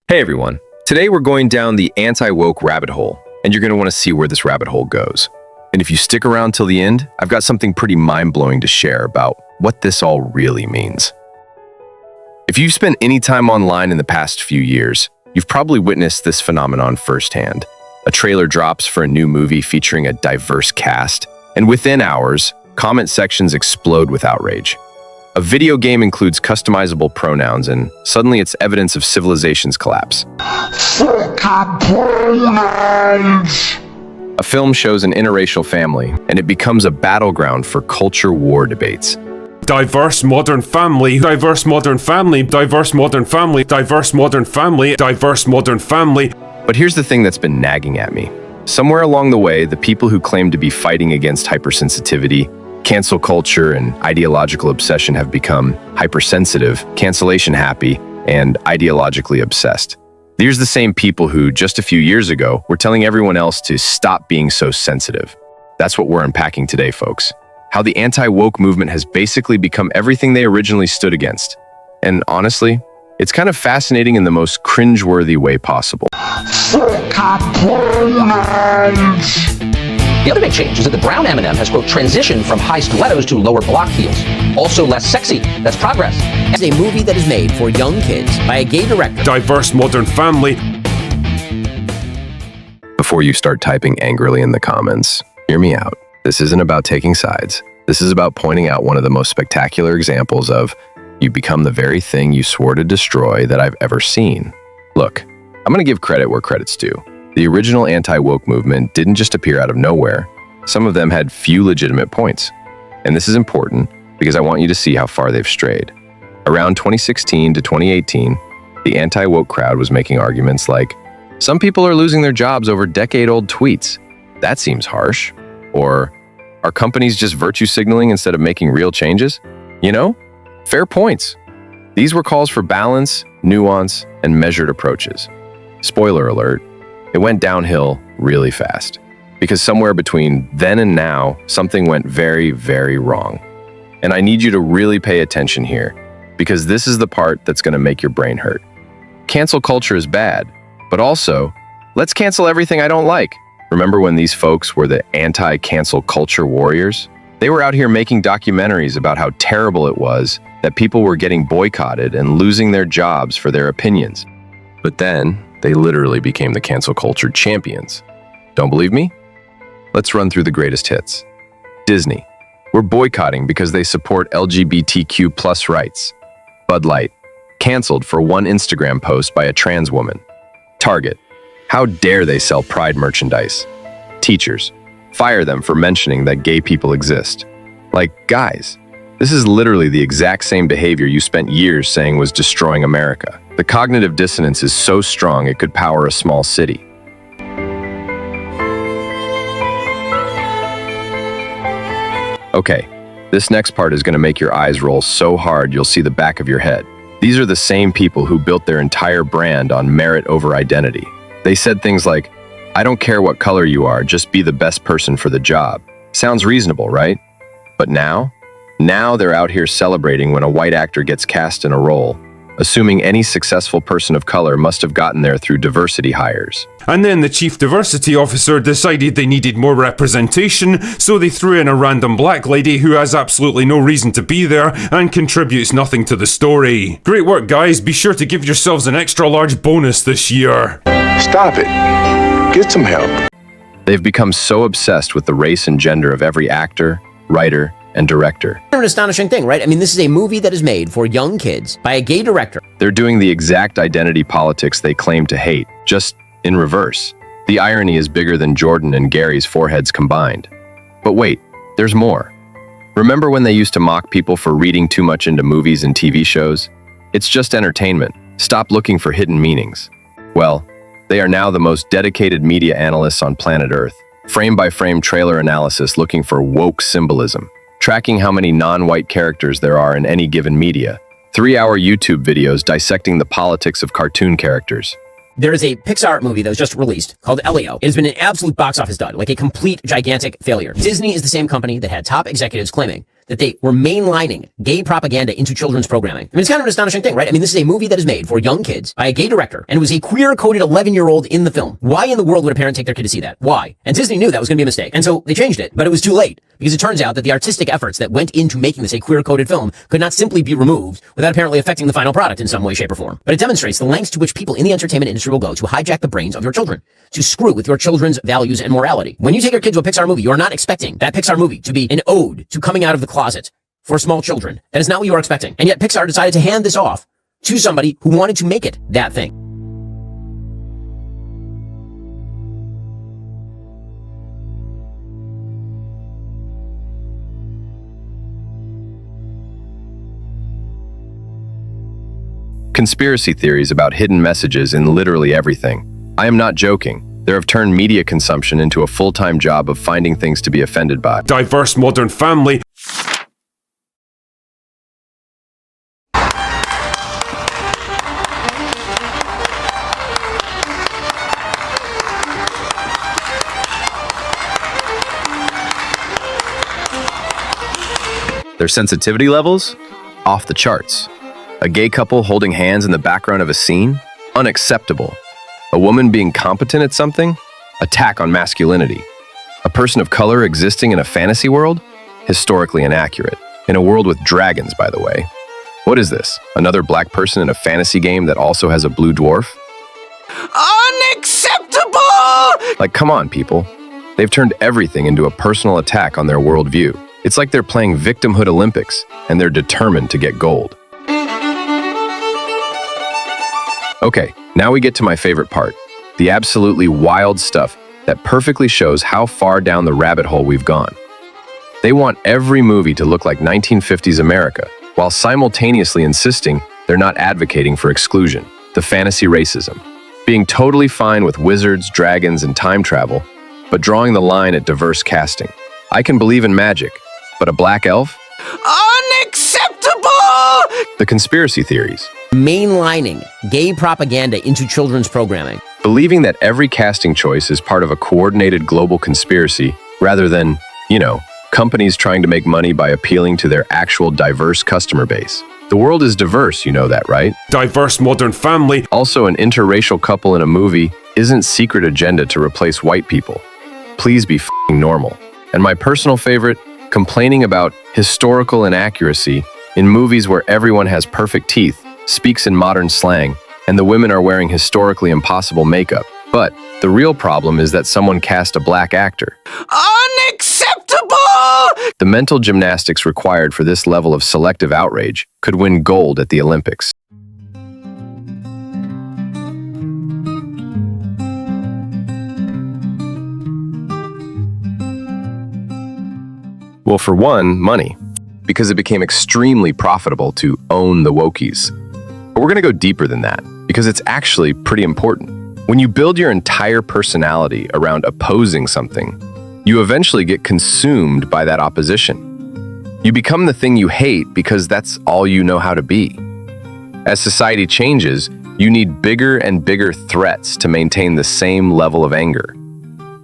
Hey everyone, today we're going down the anti-woke rabbit hole, and you're going to want to see where this rabbit hole goes. And if you stick around till the end, I've got something pretty mind-blowing to share about what this all really means. If you've spent any time online in the past few years, you've probably witnessed this phenomenon firsthand. A trailer drops for a new movie featuring a diverse cast, and within hours, comment sections explode with outrage. A video game includes customizable pronouns, and suddenly it's evidence of civilization's collapse. A film shows an interracial family, and it becomes a battleground for culture war debates. Diverse modern family, diverse modern family, diverse modern family, diverse modern family, diverse modern family. But here's the thing that's been nagging at me. Somewhere along the way, the people who claim to be fighting against hypersensitivity, cancel culture, and ideological obsession have become hypersensitive, cancellation happy, and ideologically obsessed. These are the same people who, just a few years ago, were telling everyone else to stop being so sensitive. That's what we're unpacking today, folks. How the anti-woke movement has basically become everything they originally stood against. And honestly, it's kind of fascinating in the most cringeworthy way possible. The other big change is that the brown M&M has, quote, transitioned from high stilettos to lower block heels. Also less sexy. That's progress. It's a movie that is made for young kids by a gay director. Diverse modern family. Before you start typing angrily in the comments, hear me out. This isn't about taking sides. This is about pointing out one of the most spectacular examples of you become the very thing you swore to destroy that I've ever seen. Look, I'm going to give credit where credit's due. The original anti-woke movement didn't just appear out of nowhere. Some of them had few legitimate points. And this is important because I want you to see how far they've strayed. Around 2016 to 2018, the anti-woke crowd was making arguments like, some people are losing their jobs over decade-old tweets. That seems harsh. Or, are companies just virtue signaling instead of making real changes? You know? Fair points. These were calls for balance, nuance, and measured approaches. Spoiler alert, it went downhill really fast. Because somewhere between then and now, something went very, very wrong. And I need you to really pay attention here, because this is the part that's going to make your brain hurt. Cancel culture is bad, but also, let's cancel everything I don't like. Remember when these folks were the anti-cancel culture warriors? They were out here making documentaries about how terrible it was that people were getting boycotted and losing their jobs for their opinions. But then, they literally became the cancel culture champions. Don't believe me? Let's run through the greatest hits. Disney. We're boycotting because they support LGBTQ+ rights. Bud Light. Canceled for one Instagram post by a trans woman. Target. How dare they sell Pride merchandise? Teachers. Fire them for mentioning that gay people exist. Like, guys, this is literally the exact same behavior you spent years saying was destroying America. The cognitive dissonance is so strong it could power a small city. Okay, this next part is going to make your eyes roll so hard you'll see the back of your head. These are the same people who built their entire brand on merit over identity. They said things like, I don't care what color you are, just be the best person for the job. Sounds reasonable, right? But now they're out here celebrating when a white actor gets cast in a role, assuming any successful person of color must have gotten there through diversity hires. And then the chief diversity officer decided they needed more representation, so they threw in a random black lady who has absolutely no reason to be there and contributes nothing to the story. Great work, guys. Be sure to give yourselves an extra large bonus this year. Stop it. Get some help. They've become so obsessed with the race and gender of every actor, writer, and director. An astonishing thing, right? I mean, this is a movie that is made for young kids by a gay director. They're doing the exact identity politics they claim to hate, just in reverse. The irony is bigger than Jordan and Gary's foreheads combined. But wait, there's more. Remember when they used to mock people for reading too much into movies and TV shows? It's just entertainment. Stop looking for hidden meanings. Well, they are now the most dedicated media analysts on planet Earth. Frame-by-frame trailer analysis looking for woke symbolism. Tracking how many non-white characters there are in any given media. 3-hour YouTube videos dissecting the politics of cartoon characters. There is a Pixar movie that was just released called Elio. It has been an absolute box office dud, like a complete gigantic failure. Disney is the same company that had top executives claiming that they were mainlining gay propaganda into children's programming. I mean, it's kind of an astonishing thing, right? I mean, this is a movie that is made for young kids by a gay director, and it was a queer-coded 11-year-old in the film. Why in the world would a parent take their kid to see that? Why? And Disney knew that was going to be a mistake, and so they changed it, but it was too late, because it turns out that the artistic efforts that went into making this a queer-coded film could not simply be removed without apparently affecting the final product in some way, shape, or form. But it demonstrates the lengths to which people in the entertainment industry will go to hijack the brains of your children, to screw with your children's values and morality. When you take your kid to a Pixar movie, you are not expecting that Pixar movie to be an ode to coming out of the closet for small children. That is not what you are expecting. And yet Pixar decided to hand this off to somebody who wanted to make it that thing. Conspiracy theories about hidden messages in literally everything. I am not joking. They have turned media consumption into a full-time job of finding things to be offended by. Diverse Modern Family. Their sensitivity levels? Off the charts. A gay couple holding hands in the background of a scene? Unacceptable. A woman being competent at something? Attack on masculinity. A person of color existing in a fantasy world? Historically inaccurate. In a world with dragons, by the way. What is this? Another black person in a fantasy game that also has a blue dwarf? Unacceptable! Like, come on, people. They've turned everything into a personal attack on their worldview. It's like they're playing Victimhood Olympics, and they're determined to get gold. Okay, now we get to my favorite part. The absolutely wild stuff that perfectly shows how far down the rabbit hole we've gone. They want every movie to look like 1950s America, while simultaneously insisting they're not advocating for exclusion, the fantasy racism. Being totally fine with wizards, dragons, and time travel, but drawing the line at diverse casting. I can believe in magic, but a black elf? Unacceptable! The conspiracy theories. Mainlining gay propaganda into children's programming. Believing that every casting choice is part of a coordinated global conspiracy, rather than, companies trying to make money by appealing to their actual diverse customer base. The world is diverse, you know that, right? Diverse Modern Family. Also, an interracial couple in a movie isn't secret agenda to replace white people. Please be f***ing normal. And my personal favorite, complaining about historical inaccuracy in movies where everyone has perfect teeth, speaks in modern slang, and the women are wearing historically impossible makeup. But the real problem is that someone cast a black actor. Unacceptable! The mental gymnastics required for this level of selective outrage could win gold at the Olympics. Well, for one, money, because it became extremely profitable to own the wokies. But we're going to go deeper than that, because it's actually pretty important. When you build your entire personality around opposing something, you eventually get consumed by that opposition. You become the thing you hate because that's all you know how to be. As society changes, you need bigger and bigger threats to maintain the same level of anger.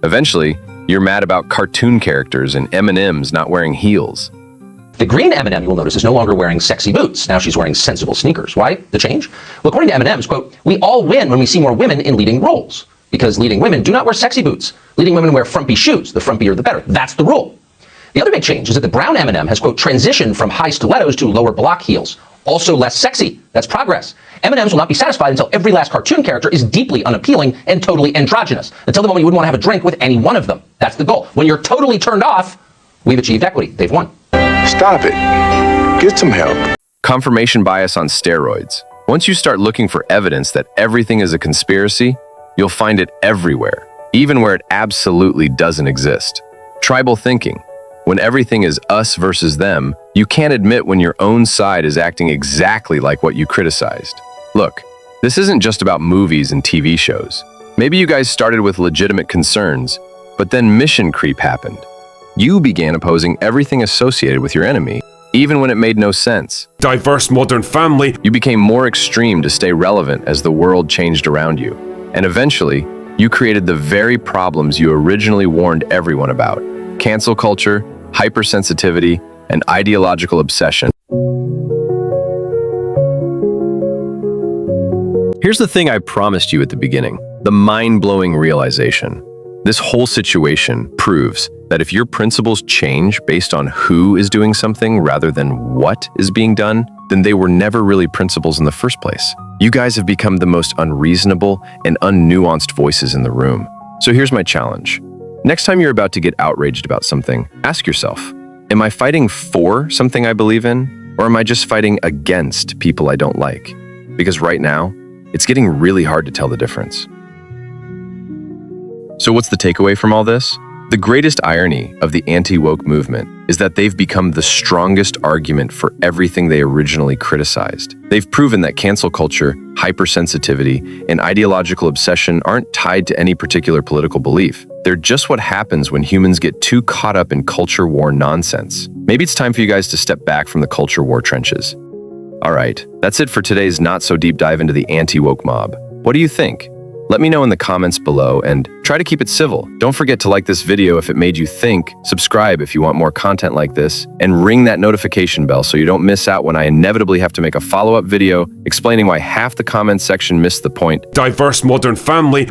Eventually, you're mad about cartoon characters and M&Ms not wearing heels. The green M&M, you will notice, is no longer wearing sexy boots. Now she's wearing sensible sneakers. Why the change? Well, according to M&M's, quote, we all win when we see more women in leading roles. Because leading women do not wear sexy boots. Leading women wear frumpy shoes. The frumpier, the better. That's the rule. The other big change is that the brown M&M has, quote, transitioned from high stilettos to lower block heels. Also less sexy. That's progress. M&M's will not be satisfied until every last cartoon character is deeply unappealing and totally androgynous. Until the moment you wouldn't want to have a drink with any one of them. That's the goal. When you're totally turned off, we've achieved equity. They've won. Stop it. Get some help. Confirmation bias on steroids. Once you start looking for evidence that everything is a conspiracy, you'll find it everywhere, even where it absolutely doesn't exist. Tribal thinking. When everything is us versus them, you can't admit when your own side is acting exactly like what you criticized. Look, this isn't just about movies and TV shows. Maybe you guys started with legitimate concerns, but then mission creep happened. You began opposing everything associated with your enemy, even when it made no sense. Diverse Modern Family. You became more extreme to stay relevant as the world changed around you. And eventually, you created the very problems you originally warned everyone about. Cancel culture, hypersensitivity, and ideological obsession. Here's the thing I promised you at the beginning, the mind-blowing realization. This whole situation proves that if your principles change based on who is doing something rather than what is being done, then they were never really principles in the first place. You guys have become the most unreasonable and unnuanced voices in the room. So here's my challenge. Next time you're about to get outraged about something, ask yourself, am I fighting for something I believe in, or am I just fighting against people I don't like? Because right now, it's getting really hard to tell the difference. So what's the takeaway from all this? The greatest irony of the anti-woke movement is that they've become the strongest argument for everything they originally criticized. They've proven that cancel culture, hypersensitivity, and ideological obsession aren't tied to any particular political belief. They're just what happens when humans get too caught up in culture war nonsense. Maybe it's time for you guys to step back from the culture war trenches. All right, that's it for today's not-so-deep dive into the anti-woke mob. What do you think? Let me know in the comments below and try to keep it civil. Don't forget to like this video if it made you think, subscribe if you want more content like this, and ring that notification bell so you don't miss out when I inevitably have to make a follow-up video explaining why half the comments section missed the point. Diverse modern family.